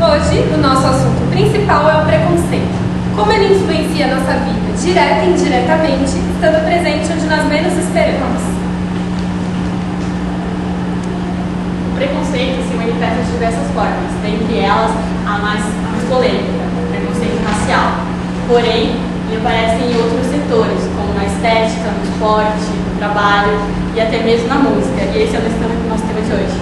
Hoje, o nosso assunto principal é o preconceito. Como ele influencia a nossa vida, direta e indiretamente, estando presente onde nós menos esperamos. O preconceito se manifesta de diversas formas, dentre elas a mais polêmica, o preconceito racial. Porém, ele aparece em outros setores, como na estética, no esporte, no trabalho e até mesmo na música. E esse é o nosso tema de hoje.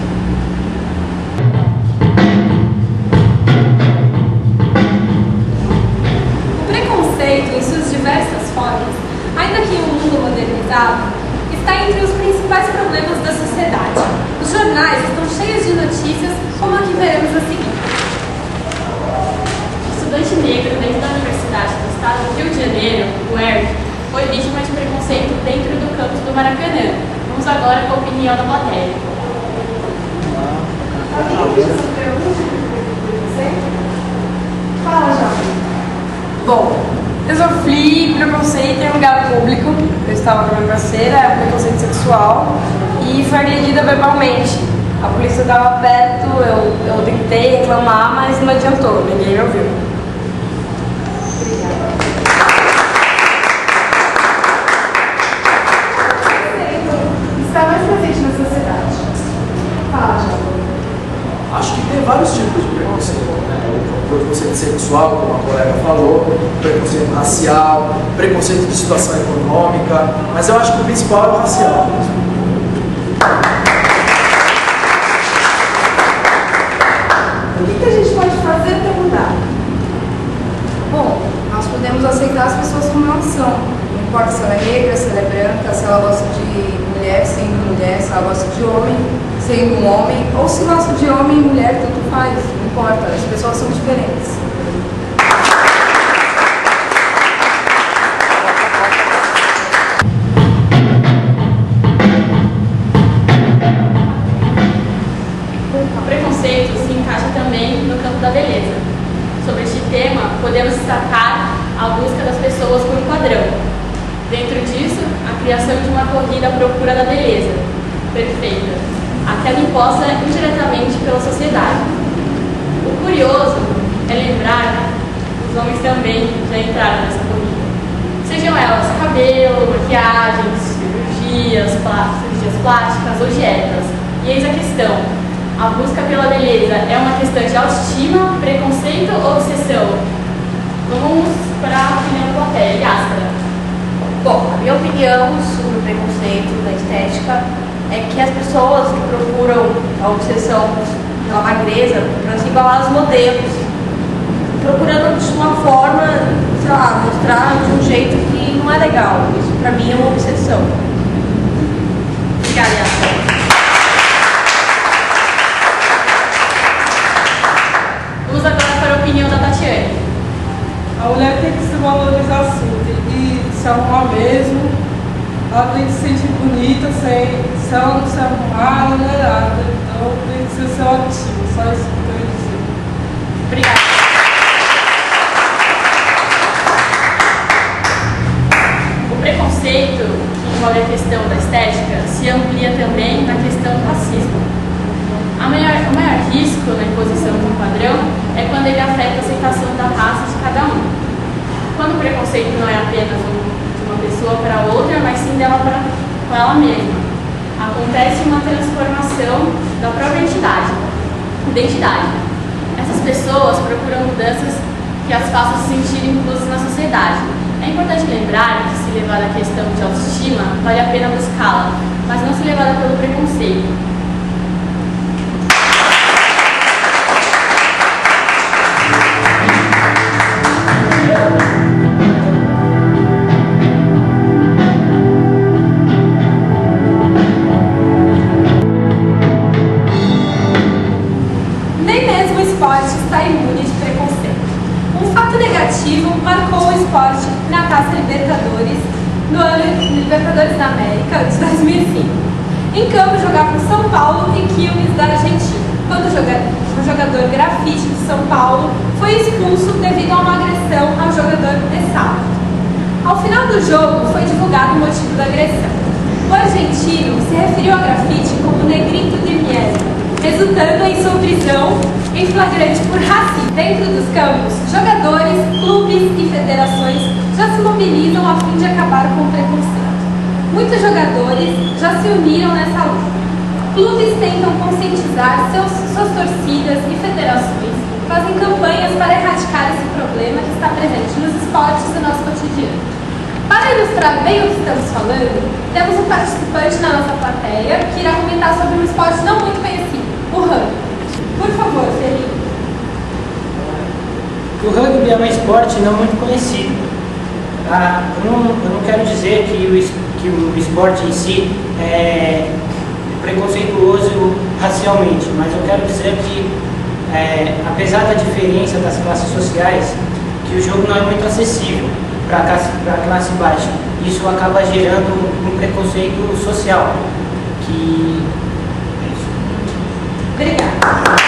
O preconceito, em suas diversas formas, ainda que em um mundo modernizado, está entre os principais problemas da sociedade. Os jornais estão cheios de notícias, como a que veremos a seguir. O estudante negro dentro da Universidade do Estado do Rio de Janeiro, o Eric, foi vítima de preconceito dentro do campus do Maracanã. Vamos agora com a opinião da plateia. Fala, jovem. Bom, eu sofri preconceito em lugar público. Eu estava com a minha parceira, preconceito sexual, e fui agredida verbalmente. A polícia estava perto, eu tentei reclamar, mas não adiantou, ninguém me ouviu. Está mais presente na sociedade. Fala, jovem. Acho que tem vários tipos de preconceito, né? O preconceito sexual, como a colega falou, preconceito racial, preconceito de situação econômica, mas eu acho que o principal é o racial. O que a gente pode fazer para mudar? Bom, nós podemos aceitar as pessoas como elas são. Não importa se ela é negra, se ela é branca, se ela gosta de mulher sendo mulher, se ela gosta de homem sendo um homem, ou se gosta de homem e mulher, tanto faz, não importa, as pessoas são diferentes. O preconceito se encaixa também no campo da beleza. Sobre este tema, podemos destacar a busca das pessoas por um padrão. Dentro disso, a criação de uma corrida à procura da beleza perfeita, aquela imposta indiretamente pela sociedade. O curioso é lembrar que os homens também já entraram nessa corrida. Sejam elas cabelo, maquiagens, cirurgias plásticas ou dietas. E eis a questão: a busca pela beleza é uma questão de autoestima, preconceito ou obsessão? Vamos para a opinião da plateia. Yáscara. Bom, a minha opinião sobre o preconceito da estética é que as pessoas que procuram a obsessão pela magreza, procuram se igualar aos modelos, procurando de uma forma, sei lá, mostrar de um jeito que não é legal. Isso pra mim é uma obsessão. Obrigada, Yáscara. Vamos agora para a opinião da Tatiane. A mulher tem que se valorizar sim, tem que se arrumar mesmo, ela tem que se sentir bonita, se ela não se arrumar, ela não é nada. Então tem que ser seu ativo, só isso que eu quero dizer. Obrigada. O preconceito, que envolve a questão da estética, se amplia também na questão do racismo. O maior risco na imposição de um padrão é quando ele afeta a aceitação da raça de cada um. Quando o preconceito não é apenas de uma pessoa para outra, mas sim dela com ela mesma. Acontece uma transformação da própria identidade. Essas pessoas procuram mudanças que as façam se sentirem inclusas na sociedade. É importante lembrar que, se levada à questão de autoestima, vale a pena buscá-la, mas não se levada pelo preconceito. Nem mesmo o esporte está imune de preconceito. Um fato negativo marcou o esporte na Taça Libertadores, no ano Libertadores da América de 2005. Em campo jogavam São Paulo e Quilmes da Argentina, quando o jogador Grafite de São Paulo foi expulso devido a uma agressão ao jogador de sábado. Ao final do jogo, foi divulgado o motivo da agressão. O argentino se referiu a Grafite como negrito de miel, resultando em sua prisão em flagrante por racismo. Dentro dos campos, jogadores, clubes e federações já se mobilizam a fim de acabar com o preconceito. Muitos jogadores já se uniram nessa luta. Clubes tentam conscientizar suas torcidas e federações, fazem campanhas para erradicar esse problema que está presente nos esportes do nosso cotidiano. Para ilustrar bem o que estamos falando, temos um participante na nossa plateia que irá comentar sobre um esporte não muito conhecido, o rugby. Por favor, Felipe. O rugby é um esporte não muito conhecido. Eu não quero dizer que o esporte em si é preconceituoso racialmente, mas eu quero dizer que, apesar da diferença das classes sociais, que o jogo não é muito acessível para a classe baixa. Isso acaba gerando um preconceito social, que é isso. Obrigada.